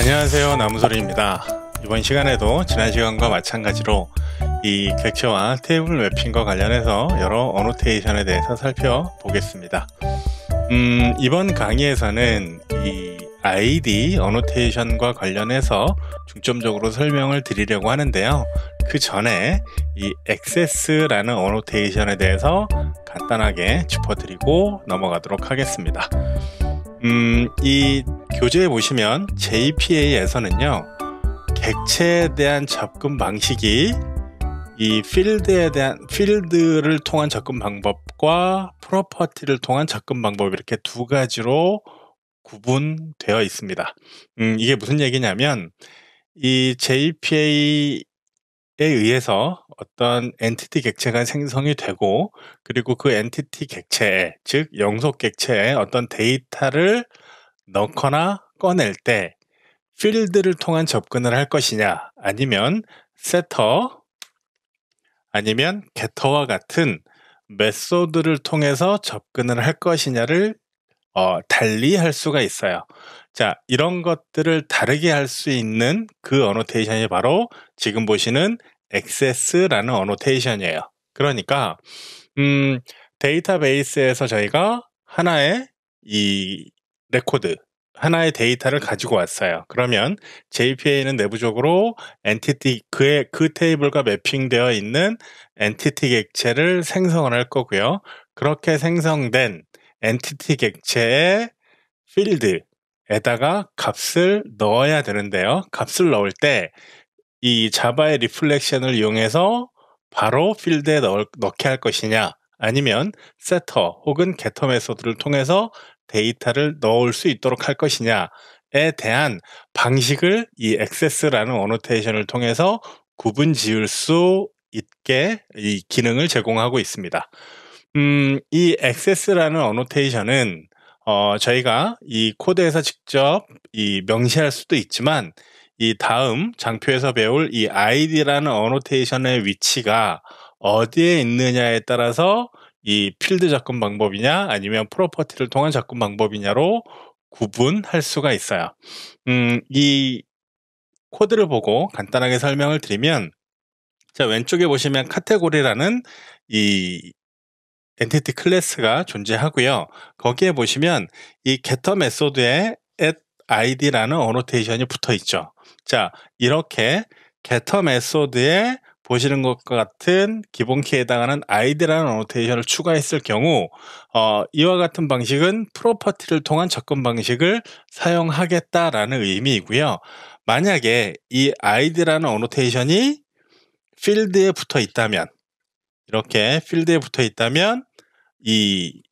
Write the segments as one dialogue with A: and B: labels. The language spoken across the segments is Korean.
A: 안녕하세요, 나무소리입니다. 이번 시간에도 지난 시간과 마찬가지로 이 객체와 테이블 매핑과 관련해서 여러 어노테이션에 대해서 살펴보겠습니다. 이번 강의에서는 이 ID 어노테이션과 관련해서 중점적으로 설명을 드리려고 하는데요. 그 전에 이 액세스라는 어노테이션에 대해서 간단하게 짚어드리고 넘어가도록 하겠습니다. 이 교재에 보시면 JPA에서는요, 객체에 대한 접근 방식이 이 필드를 통한 접근 방법과 프로퍼티를 통한 접근 방법, 이렇게 두 가지로 구분되어 있습니다. 이게 무슨 얘기냐면, 이 JPA에 의해서 어떤 엔티티 객체가 생성이 되고, 그리고 그 엔티티 객체에, 즉 영속 객체에 어떤 데이터를 넣거나 꺼낼 때 필드를 통한 접근을 할 것이냐, 아니면 세터, 아니면 게터와 같은 메소드를 통해서 접근을 할 것이냐를 달리 할 수가 있어요. 자, 이런 것들을 다르게 할 수 있는 그 어노테이션이 바로 지금 보시는 액세스라는 어노테이션이에요. 그러니까 데이터베이스에서 저희가 하나의 이 레코드, 하나의 데이터를 가지고 왔어요. 그러면 JPA는 내부적으로 엔티티, 그 테이블과 매핑되어 있는 엔티티 객체를 생성을 할 거고요. 그렇게 생성된 엔티티 객체의 필드에다가 값을 넣어야 되는데요. 값을 넣을 때 이 자바의 리플렉션을 이용해서 바로 필드에 넣게 할 것이냐, 아니면 세터 혹은 게터 메소드를 통해서 데이터를 넣을 수 있도록 할 것이냐에 대한 방식을 이 액세스라는 어노테이션을 통해서 구분 지을 수 있게 이 기능을 제공하고 있습니다. 이 액세스라는 어노테이션은 저희가 이 코드에서 직접 명시할 수도 있지만, 이 다음 장표에서 배울 이 ID라는 어노테이션의 위치가 어디에 있느냐에 따라서 이 필드 접근 방법이냐, 아니면 프로퍼티를 통한 접근 방법이냐로 구분할 수가 있어요. 이 코드를 보고 간단하게 설명을 드리면, 자, 왼쪽에 보시면 카테고리라는 이 엔티티 클래스가 존재하고요. 거기에 보시면 이 getter 메소드에 at id라는 어노테이션이 붙어 있죠. 자, 이렇게 getter 메소드에 보시는 것과 같은 기본 키에 해당하는 id라는 어노테이션을 추가했을 경우 이와 같은 방식은 프로퍼티를 통한 접근 방식을 사용하겠다라는 의미이고요. 만약에 이 id라는 어노테이션이 필드에 붙어 있다면, 이렇게 필드에 붙어 있다면 이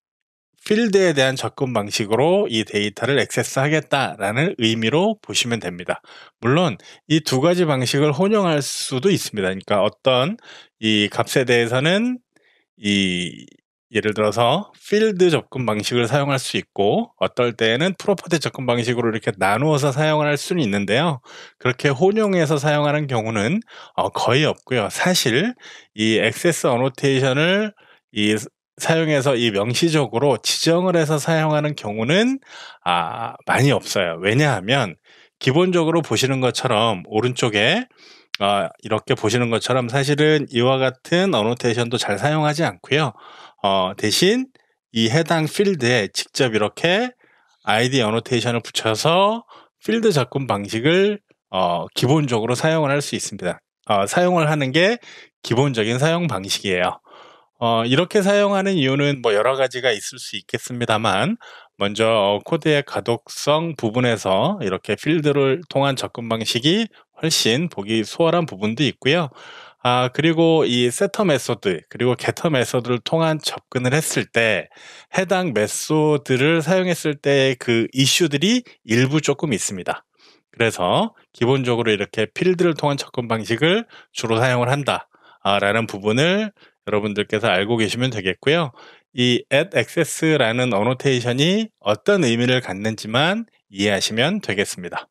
A: 필드에 대한 접근 방식으로 이 데이터를 액세스하겠다라는 의미로 보시면 됩니다. 물론 이 두 가지 방식을 혼용할 수도 있습니다. 그러니까 어떤 이 값에 대해서는 예를 들어서 필드 접근 방식을 사용할 수 있고, 어떨 때에는 프로퍼티 접근 방식으로 이렇게 나누어서 사용을 할 수는 있는데요. 그렇게 혼용해서 사용하는 경우는 거의 없고요. 사실 이 액세스 어노테이션을 사용해서 이 명시적으로 지정을 해서 사용하는 경우는 많이 없어요. 왜냐하면 기본적으로 보시는 것처럼 오른쪽에 이렇게 보시는 것처럼 사실은 이와 같은 어노테이션도 잘 사용하지 않고요. 대신 이 해당 필드에 직접 이렇게 ID 어노테이션을 붙여서 필드 접근 방식을 기본적으로 사용을 할 수 있습니다. 사용을 하는 게 기본적인 사용 방식이에요. 이렇게 사용하는 이유는 뭐 여러 가지가 있을 수 있겠습니다만, 먼저 코드의 가독성 부분에서 이렇게 필드를 통한 접근 방식이 훨씬 보기 수월한 부분도 있고요. 그리고 이 세터 메소드 그리고 게터 메소드를 통한 접근을 했을 때 해당 메소드를 사용했을 때 그 이슈들이 일부 조금 있습니다. 그래서 기본적으로 이렇게 필드를 통한 접근 방식을 주로 사용을 한다 라는 부분을 여러분들께서 알고 계시면 되겠고요. 이 add access라는 어노테이션이 어떤 의미를 갖는지만 이해하시면 되겠습니다.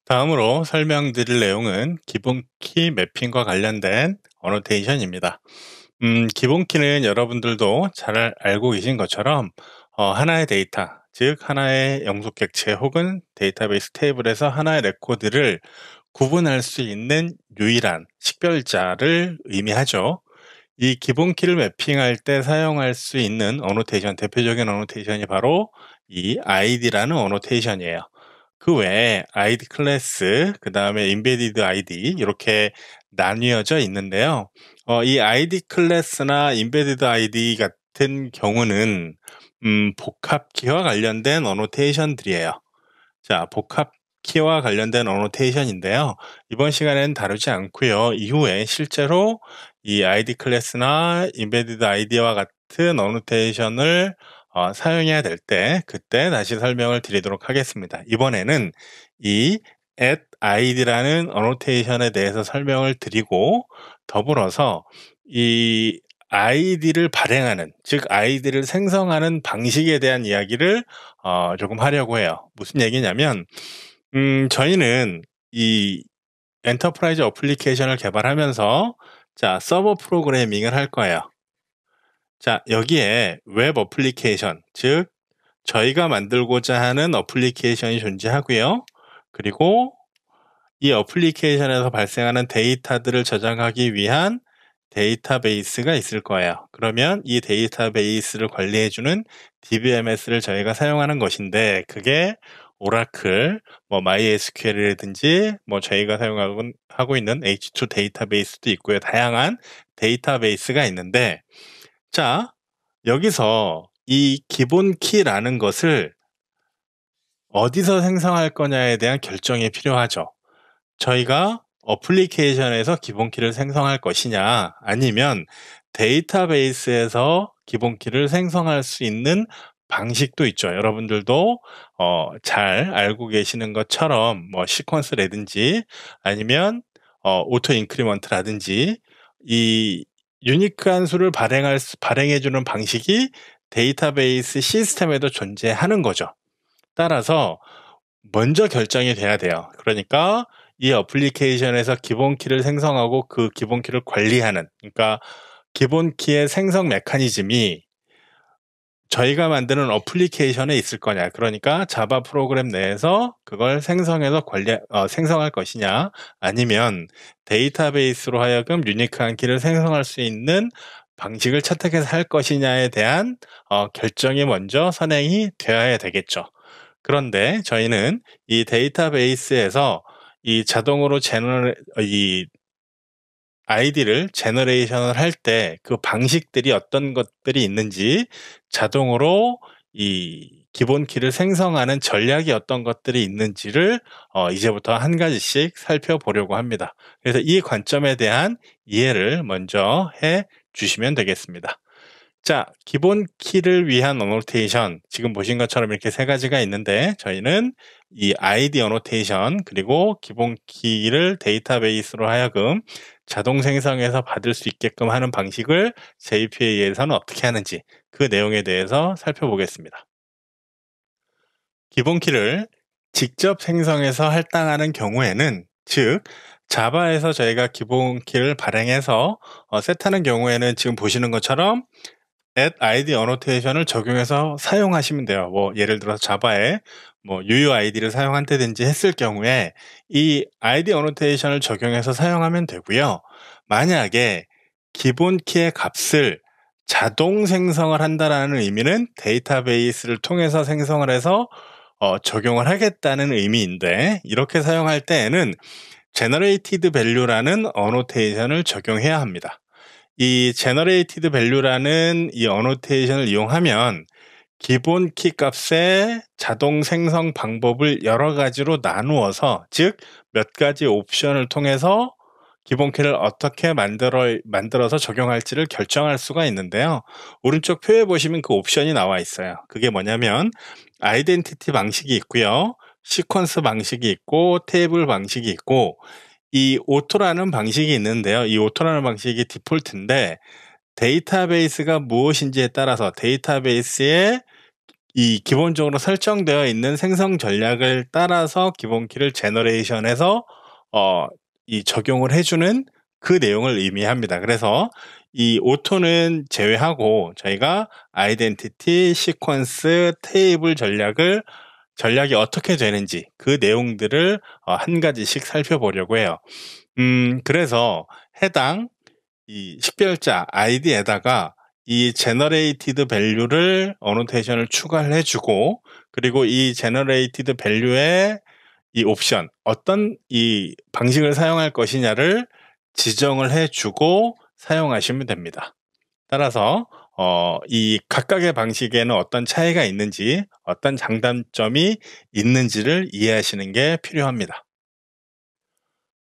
A: 다음으로 설명드릴 내용은 기본키 매핑과 관련된 어노테이션입니다. 기본키는 여러분들도 잘 알고 계신 것처럼 하나의 데이터, 즉 하나의 영수 객체 혹은 데이터베이스 테이블에서 하나의 레코드를 구분할 수 있는 유일한 식별자를 의미하죠. 이 기본 키를 매핑할 때 사용할 수 있는 어노테이션, 대표적인 어노테이션이 바로 이 id라는 어노테이션이에요. 그 외에 id 클래스, 그 다음에 embedded id 이렇게 나뉘어져 있는데요. 이 id 클래스나 embedded id 같은 경우는 복합키와 관련된 어노테이션들이에요. 자, 복합키와 관련된 어노테이션인데요. 이번 시간에는 다루지 않고요. 이후에 실제로 이 id 클래스나 embedded id와 같은 어노테이션을 사용해야 될 때 그때 다시 설명을 드리도록 하겠습니다. 이번에는 이 id라는 어노테이션에 대해서 설명을 드리고 더불어서 이 id를 발행하는, 즉 id를 생성하는 방식에 대한 이야기를 조금 하려고 해요. 무슨 얘기냐면 저희는 이 엔터프라이즈 어플리케이션을 개발하면서 자, 서버 프로그래밍을 할 거예요. 자, 여기에 웹 어플리케이션, 즉 저희가 만들고자 하는 어플리케이션이 존재하고요. 그리고 이 어플리케이션에서 발생하는 데이터들을 저장하기 위한 데이터베이스가 있을 거예요. 그러면 이 데이터베이스를 관리해주는 DBMS를 저희가 사용하는 것인데 그게 오라클, MySQL이라든지 저희가 사용하고 있는 H2 데이터베이스도 있고요. 다양한 데이터베이스가 있는데 자, 여기서 이 기본 키라는 것을 어디서 생성할 거냐에 대한 결정이 필요하죠. 저희가 어플리케이션에서 기본키를 생성할 것이냐 아니면 데이터베이스에서 기본키를 생성할 수 있는 방식도 있죠. 여러분들도 잘 알고 계시는 것처럼 시퀀스라든지 아니면 오토 인크리먼트라든지 이 유니크한 수를 발행해주는 방식이 데이터베이스 시스템에도 존재하는 거죠. 따라서 먼저 결정이 돼야 돼요. 그러니까 이 어플리케이션에서 기본키를 생성하고 그 기본키를 관리하는, 그러니까 기본키의 생성 메커니즘이 저희가 만드는 어플리케이션에 있을 거냐, 그러니까 자바 프로그램 내에서 그걸 생성해서 생성할 것이냐 아니면 데이터베이스로 하여금 유니크한 키를 생성할 수 있는 방식을 채택해서 할 것이냐에 대한 결정이 먼저 선행이 되어야 되겠죠. 그런데 저희는 이 데이터베이스에서 이 자동으로 이 아이디를 제너레이션을 할 때 그 방식들이 어떤 것들이 있는지 자동으로 이 기본 키를 생성하는 전략이 어떤 것들이 있는지를 이제부터 한 가지씩 살펴보려고 합니다. 그래서 이 관점에 대한 이해를 먼저 해 주시면 되겠습니다. 자, 기본 키를 위한 어노테이션, 지금 보신 것처럼 이렇게 세 가지가 있는데 저희는 이 ID 어노테이션 그리고 기본 키를 데이터베이스로 하여금 자동 생성해서 받을 수 있게끔 하는 방식을 JPA에서는 어떻게 하는지 그 내용에 대해서 살펴보겠습니다. 기본 키를 직접 생성해서 할당하는 경우에는, 즉 자바에서 저희가 기본 키를 발행해서 셋하는 경우에는 지금 보시는 것처럼 id 어노테이션을 적용해서 사용하시면 돼요. 예를 들어서 자바에 UUID를 사용한다든지 했을 경우에 이 id 어노테이션을 적용해서 사용하면 되고요. 만약에 기본 키의 값을 자동 생성을 한다라는 의미는 데이터베이스를 통해서 생성을 해서 적용을 하겠다는 의미인데 이렇게 사용할 때에는 generated value라는 어노테이션을 적용해야 합니다. 이 generated value라는 이 어노테이션을 이용하면 기본 키 값의 자동 생성 방법을 여러 가지로 나누어서, 즉 몇 가지 옵션을 통해서 기본 키를 어떻게 만들어서 적용할지를 결정할 수가 있는데요. 오른쪽 표에 보시면 그 옵션이 나와 있어요. 그게 뭐냐면 아이덴티티 방식이 있고요. 시퀀스 방식이 있고 테이블 방식이 있고 이 오토라는 방식이 있는데요. 이 오토라는 방식이 디폴트인데 데이터베이스가 무엇인지에 따라서 데이터베이스에 이 기본적으로 설정되어 있는 생성 전략을 따라서 기본 키를 제너레이션해서 이 적용을 해주는 그 내용을 의미합니다. 그래서 이 오토는 제외하고 저희가 아이덴티티, 시퀀스, 테이블 전략이 어떻게 되는지 그 내용들을 한 가지씩 살펴보려고 해요. 그래서 해당 이 식별자 아이디에다가 이 generated value를 어노테이션을 추가를 해주고, 그리고 이 generated value의 이 옵션 어떤 이 방식을 사용할 것이냐를 지정을 해주고 사용하시면 됩니다. 따라서 이 각각의 방식에는 어떤 차이가 있는지, 어떤 장단점이 있는지를 이해하시는 게 필요합니다.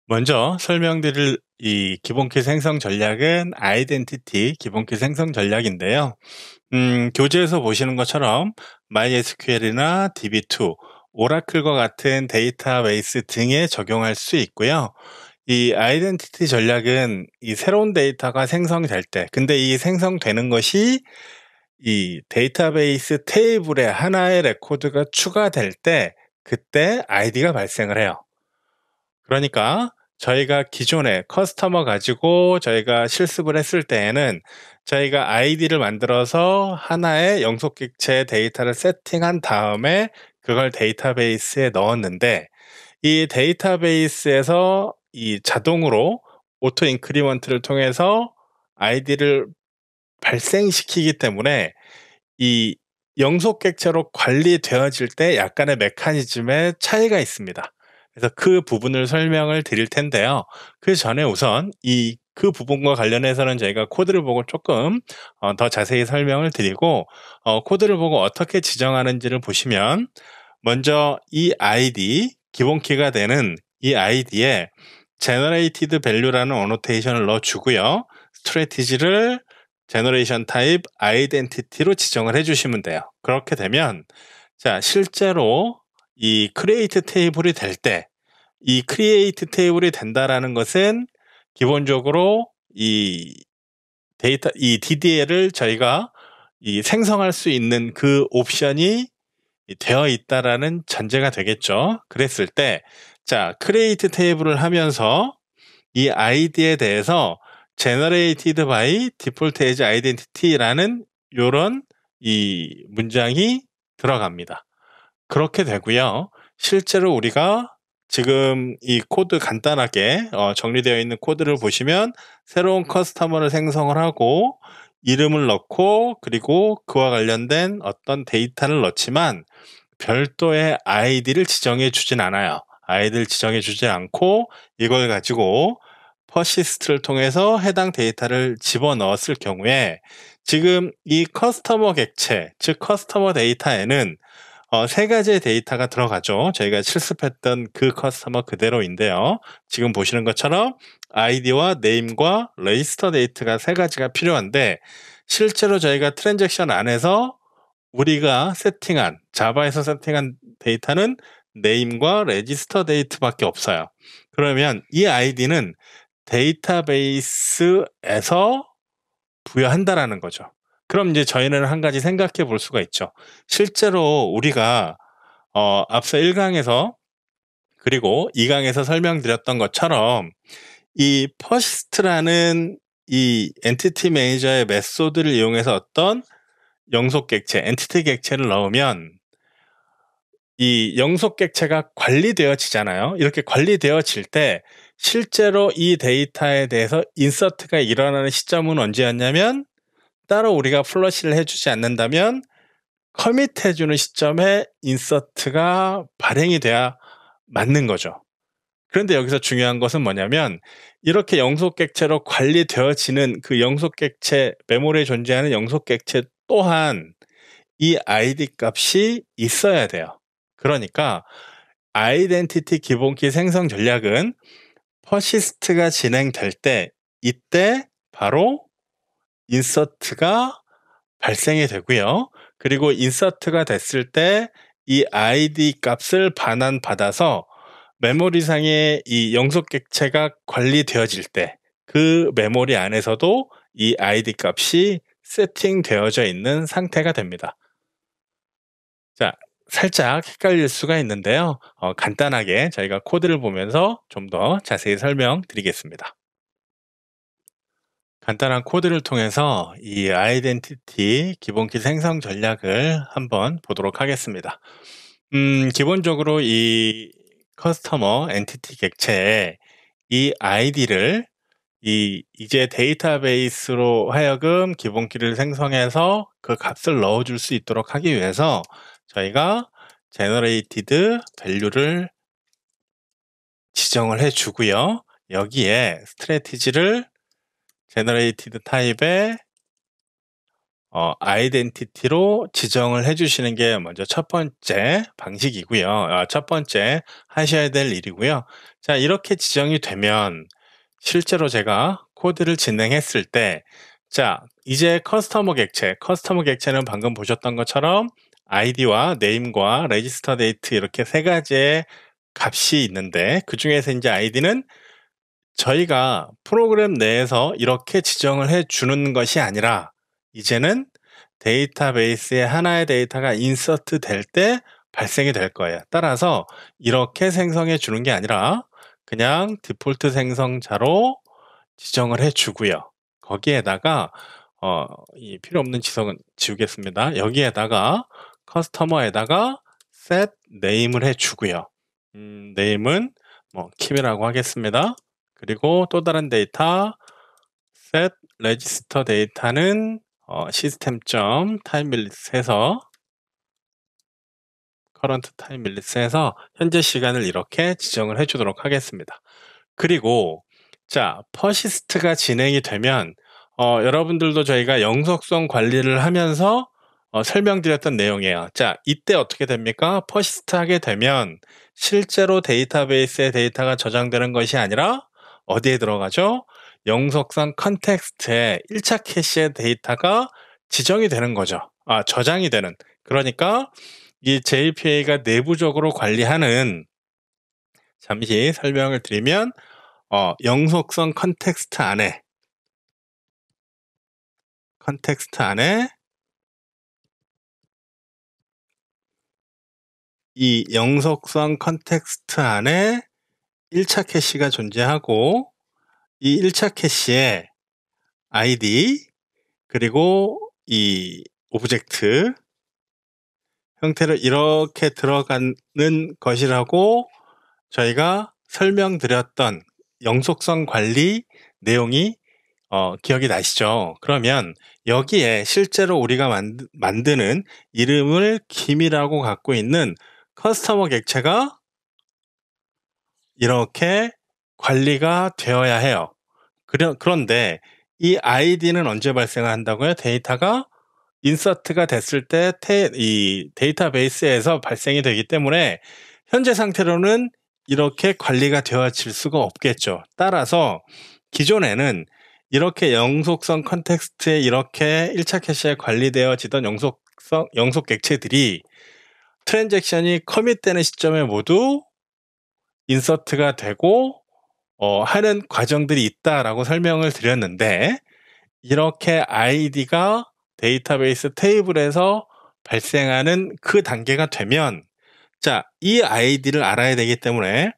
A: 먼저 설명드릴 이 기본키 생성 전략은 아이덴티티 기본키 생성 전략인데요. 교재에서 보시는 것처럼 MySQL이나 DB2, 오라클과 같은 데이터베이스 등에 적용할 수 있고요. 이 아이덴티티 전략은 이 새로운 데이터가 생성될 때, 근데 이 생성되는 것이 이 데이터베이스 테이블에 하나의 레코드가 추가될 때, 그때 아이디가 발생을 해요. 그러니까 저희가 기존에 커스터머 가지고 저희가 실습을 했을 때에는 저희가 아이디를 만들어서 하나의 영속객체 데이터를 세팅한 다음에 그걸 데이터베이스에 넣었는데, 이 데이터베이스에서 이 자동으로 오토 인크리먼트를 통해서 아이디를 발생시키기 때문에 이 영속객체로 관리되어질 때 약간의 메커니즘의 차이가 있습니다. 그래서 그 부분을 설명을 드릴 텐데요. 그 전에 우선 그 부분과 관련해서는 저희가 코드를 보고 조금 더 자세히 설명을 드리고, 코드를 보고 어떻게 지정하는지를 보시면, 먼저 이 아이디, 기본키가 되는 이 아이디에 generated value라는 어노테이션을 넣어주고요. 스트래티지를 generation type identity로 지정을 해주시면 돼요. 그렇게 되면 자, 실제로 이 create 테이블이 될 때, 이 create 테이블이 된다라는 것은 기본적으로 이 DDL을 저희가 생성할 수 있는 그 옵션이 되어 있다라는 전제가 되겠죠. 그랬을 때, 자, create 테이블을 하면서 이 아이디에 대해서 generated by default as identity라는 요런 이 문장이 들어갑니다. 그렇게 되고요. 실제로 우리가 지금 이 코드 간단하게 정리되어 있는 코드를 보시면 새로운 커스터머를 생성을 하고 이름을 넣고, 그리고 그와 관련된 어떤 데이터를 넣지만 별도의 아이디를 지정해 주진 않아요. 아이디를 지정해 주지 않고 이걸 가지고 퍼시스트를 통해서 해당 데이터를 집어넣었을 경우에 지금 이 커스터머 객체, 즉 커스터머 데이터에는 세 가지의 데이터가 들어가죠. 저희가 실습했던 그 커스터머 그대로인데요. 지금 보시는 것처럼 아이디와 네임과 레지스터 데이터가 세 가지가 필요한데, 실제로 저희가 트랜잭션 안에서 우리가 자바에서 세팅한 데이터는 네임과 레지스터 데이터밖에 없어요. 그러면 이 아이디는 데이터베이스에서 부여한다라는 거죠. 그럼 이제 저희는 한 가지 생각해 볼 수가 있죠. 실제로 우리가 앞서 1강에서 그리고 2강에서 설명드렸던 것처럼 이 퍼시스트라는 이 엔티티 매니저의 메소드를 이용해서 어떤 영속객체, 엔티티 객체를 넣으면 이 영속객체가 관리되어지잖아요. 이렇게 관리되어질 때 실제로 이 데이터에 대해서 인서트가 일어나는 시점은 언제였냐면, 따로 우리가 플러시를 해주지 않는다면 커밋해주는 시점에 인서트가 발행이 돼야 맞는 거죠. 그런데 여기서 중요한 것은 뭐냐면, 이렇게 영속객체로 관리되어지는 그 영속객체, 메모리에 존재하는 영속객체 또한 이 ID 값이 있어야 돼요. 그러니까 아이덴티티 기본키 생성 전략은 퍼시스트가 진행될 때, 이때 바로 인서트가 발생이 되고요. 그리고 인서트가 됐을 때 이 ID 값을 반환받아서 메모리상의 이 영속객체가 관리되어질 때 그 메모리 안에서도 이 ID 값이 세팅되어져 있는 상태가 됩니다. 자, 살짝 헷갈릴 수가 있는데요. 간단하게 저희가 코드를 보면서 좀 더 자세히 설명드리겠습니다. 간단한 코드를 통해서 이 아이덴티티 기본키 생성 전략을 한번 보도록 하겠습니다. 기본적으로 이 커스터머 엔티티 객체에 이 아이디를 이제 데이터베이스로 하여금 기본키를 생성해서 그 값을 넣어줄 수 있도록 하기 위해서 저희가 generated value를 지정을 해주고요. 여기에 strategy를 generated 타입의 아이덴티티로 지정을 해주시는 게 먼저 첫 번째 방식이고요. 첫 번째 하셔야 될 일이고요. 자, 이렇게 지정이 되면 실제로 제가 코드를 진행했을 때, 자, 이제 커스터머 객체는 방금 보셨던 것처럼 아이디와 네임과 레지스터 데이트 이렇게 세 가지의 값이 있는데, 그 중에서 이제 아이디는 저희가 프로그램 내에서 이렇게 지정을 해 주는 것이 아니라 이제는 데이터베이스에 하나의 데이터가 인서트 될 때 발생이 될 거예요. 따라서 이렇게 생성해 주는 게 아니라 그냥 디폴트 생성자로 지정을 해 주고요. 거기에다가 이 필요 없는 지성은 지우겠습니다. 여기에다가 커스터머에다가 set name을 해 주고요. name은 뭐 킴이라고 하겠습니다. 그리고 또 다른 데이터 set register 데이터는 system.timeminutes에서 current time minutes에서 현재 시간을 이렇게 지정을 해주도록 하겠습니다. 그리고 자, persist가 진행이 되면 여러분들도 저희가 영속성 관리를 하면서 설명드렸던 내용이에요. 자, 이때 어떻게 됩니까? persist 하게 되면 실제로 데이터베이스에 데이터가 저장되는 것이 아니라 어디에 들어가죠? 영속성 컨텍스트에 1차 캐시의 데이터가 지정이 되는 거죠. 저장이 되는. 그러니까 이 JPA가 내부적으로 관리하는, 잠시 설명을 드리면 영속성 컨텍스트 안에 이 영속성 컨텍스트 안에 1차 캐시가 존재하고 이 1차 캐시에 ID 그리고 이 오브젝트 형태를 이렇게 들어가는 것이라고 저희가 설명드렸던 영속성 관리 내용이 기억이 나시죠? 그러면 여기에 실제로 우리가 만드는 이름을 김이라고 갖고 있는 커스터머 객체가 이렇게 관리가 되어야 해요. 그런데 이 아이디는 언제 발생을 한다고요? 데이터가 인서트가 됐을 때 이 데이터베이스에서 발생이 되기 때문에 현재 상태로는 이렇게 관리가 되어질 수가 없겠죠. 따라서 기존에는 이렇게 영속성 컨텍스트에 이렇게 1차 캐시에 관리되어지던 영속 객체들이 트랜잭션이 커밋되는 시점에 모두 인서트가 되고 하는 과정들이 있다라고 설명을 드렸는데, 이렇게 아이디가 데이터베이스 테이블에서 발생하는 그 단계가 되면, 자, 이 아이디를 알아야 되기 때문에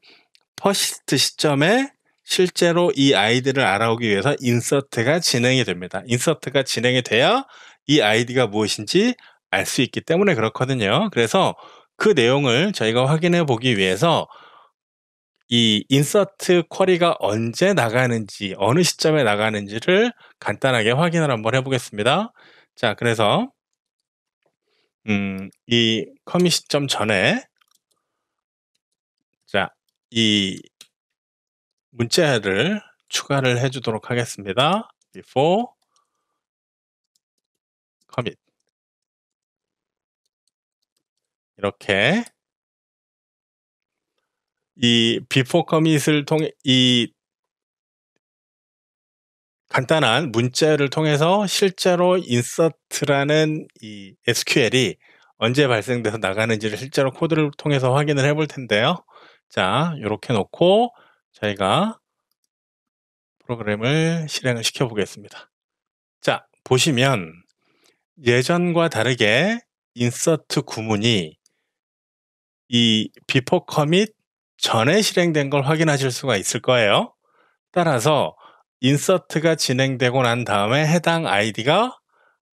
A: 퍼시스트 시점에 실제로 이 아이디를 알아오기 위해서 인서트가 진행이 됩니다. 인서트가 진행이 돼야 이 아이디가 무엇인지 알 수 있기 때문에 그렇거든요. 그래서 그 내용을 저희가 확인해 보기 위해서 이 인서트 쿼리가 언제 나가는지, 어느 시점에 나가는지를 간단하게 확인을 한번 해보겠습니다. 자, 그래서 이 커밋 시점 전에, 자, 이 문자를 추가를 해주도록 하겠습니다. before commit. 이렇게 이 before commit을 통해 이 간단한 문자를 통해서 실제로 insert라는 이 SQL이 언제 발생돼서 나가는지를 실제로 코드를 통해서 확인을 해볼 텐데요. 자, 이렇게 놓고 저희가 프로그램을 실행을 시켜 보겠습니다. 자, 보시면 예전과 다르게 insert 구문이 이 before commit 전에 실행된 걸 확인하실 수가 있을 거예요. 따라서 인서트가 진행되고 난 다음에 해당 아이디가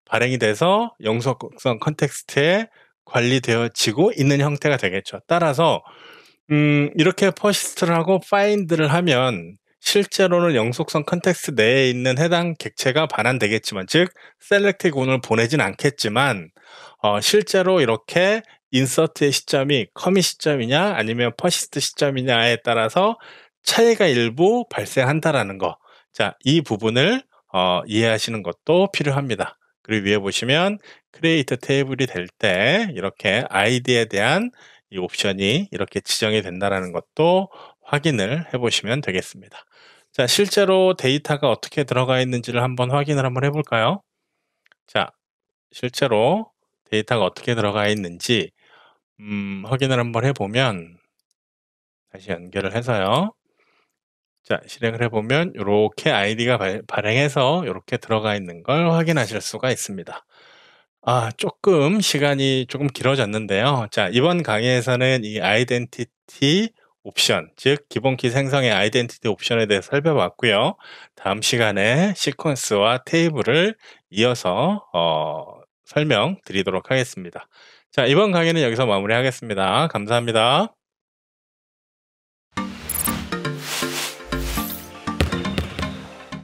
A: 발행이 돼서 영속성 컨텍스트에 관리되어지고 있는 형태가 되겠죠. 따라서 이렇게 퍼시스트를 하고 파인드를 하면 실제로는 영속성 컨텍스트 내에 있는 해당 객체가 반환되겠지만, 즉 셀렉트 군을 보내진 않겠지만 실제로 이렇게 인서트의 시점이 커밋 시점이냐 아니면 퍼시스트 시점이냐에 따라서 차이가 일부 발생한다라는 거. 자, 이 부분을 이해하시는 것도 필요합니다. 그리고 위에 보시면 크리에이터 테이블이 될 때 이렇게 아이디에 대한 이 옵션이 이렇게 지정이 된다라는 것도 확인을 해보시면 되겠습니다. 자, 실제로 데이터가 어떻게 들어가 있는지를 한번 확인을 한번 해볼까요? 자, 실제로 데이터가 어떻게 들어가 있는지 확인을 한번 해보면, 다시 연결을 해서요. 자, 실행을 해보면 이렇게 아이디가 발행해서 이렇게 들어가 있는 걸 확인하실 수가 있습니다. 조금 시간이 조금 길어졌는데요. 자, 이번 강의에서는 이 아이덴티티 옵션, 즉 기본키 생성의 아이덴티티 옵션에 대해서 살펴봤고요. 다음 시간에 시퀀스와 테이블을 이어서 설명드리도록 하겠습니다. 자, 이번 강의는 여기서 마무리하겠습니다. 감사합니다.